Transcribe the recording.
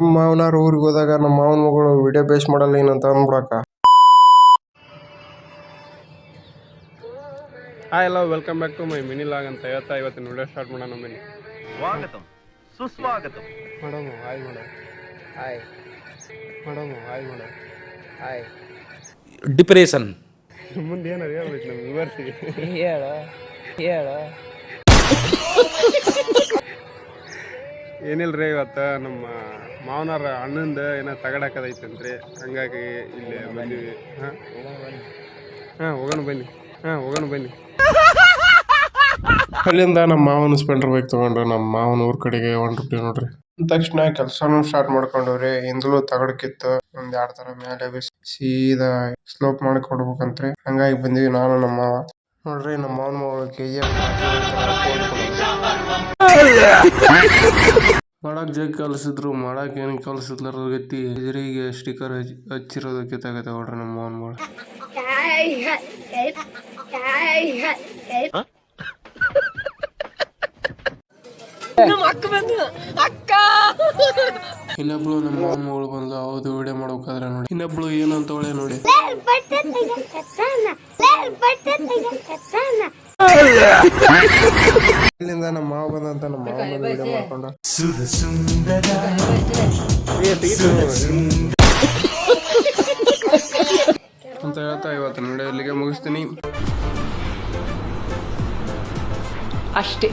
ನಮ್ಮ ಮಾವನಾರು ಊರಿಗೆ ಹೋದಾಗ ನಮ್ಮ ಮಾವನ ಮಗಳು ವಿಡಿಯೋ ಬೇಸ್ ಮಾಡಲ್ಲ ಏನಂತ ಅಂದ್ಬಿಡಕ್ಕ. ಹಾಯ್ ಎಲ್ಲ welcome back to my mini log ಅಂತ ಹೇಳ್ತಾ ಇವತ್ತಿನ ವಿಡಿಯೋ ಸ್ಟಾರ್ಟ್ ಮಾಡೋಣ. ಬನ್ನಿ. ಸ್ವಾಗತಂ ಸುಸ್ವಾಗತಂ. Madam hi madam. Hi madam hi madam. Hi. Depression ಮುಂದೆ ಏನಾರು ಹೇಳ್ಬೇಕು ನಮ್ಮ ವಿವರ್ಸಿಗೆ. ಹೇಳು ಏನಿಲ್ರಿ, ಇವತ್ತು ನಮ್ಮ ಮಾವನಾರ ಅಣ್ಣಂದು ಏನೋ ತಗಡಾಕದೈತಂತ್ರಿ, ಹಂಗಾಗಿ ಇಲ್ಲಿ ಬಂದೀವಿ. ಹೋಗೋಣ ಬನ್ನಿ. ಅಲ್ಲಿಂದ ನಮ್ಮ ಮಾವನ ಸ್ಪೆಂಡರ್ ಬೈಕ್ ತಗೊಂಡು ನಮ್ಮ ಮಾವನ ಊರ್ ಕಡೆಗೆ ಹೊಂಟ್ಬಿಟ್ಟಿವಿ ನೋಡ್ರಿ. ತಕ್ಷಣ ಕೆಲಸನೂ ಸ್ಟಾರ್ಟ್ ಮಾಡ್ಕೊಂಡವ್ರಿ. ಇಂದಲೂ ತಗಡಕ್ಕಿತ್ತು, ಒಂದ್ 2 ತರ ಮೇಲೆ ಬಿಸಿ ಸೀದಾ ಸ್ಲೋಪ್ ಮಾಡಿ ಕೊಡ್ಬೇಕಂತ್ರಿ. ಹಂಗಾಗಿ ಬಂದಿವಿ ನಾನು ನಮ್ಮ ಮಾವ. ನೋಡ್ರಿ ನಮ್ಮ ಮಾವನ ಮಗಳು ಮಾಡಕ್ ಜಗ್ ಕಲ್ಸಿದ್ರು, ಮಾಡಕ್ ಏನ್ ಕಲ್ಸಿದ್ಲಾರ ಗತಿ ಎದುರಿಗೆ ಸ್ಟಿಕರ್ ಹಚ್ಚಿರೋದಕ್ಕೆ ತಗೋಡ್ರಿ ನಮ್ಮ ಮಾವನ ಮಗಳು. ಇನ್ನೊಬ್ಳು ನಮ್ಮ ಮಾವನ ಮಗಳು ಬಂದು ಹೌದು ವಿಡಿಯೋ ಮಾಡ್ಬೇಕಾದ್ರೆ ನೋಡಿ. ಇನ್ನೊಬ್ಳು ಏನಂತವಳೆ ನೋಡಿ. ಇಲ್ಲಿಂದ ನಮ್ಮ ಮಾವ ಬಂದಂತ ನಮ್ಮ ಮಾವ ವಿಡಿಯೋ ಮಾಡ್ಕೊಂಡು ಅಂತ ಹೇಳ್ತಾ ಇವತ್ತು ವಿಡಿಯೋ ಇಲ್ಲಿಗೆ ಮುಗಿಸ್ತೀನಿ ಅಷ್ಟೇ.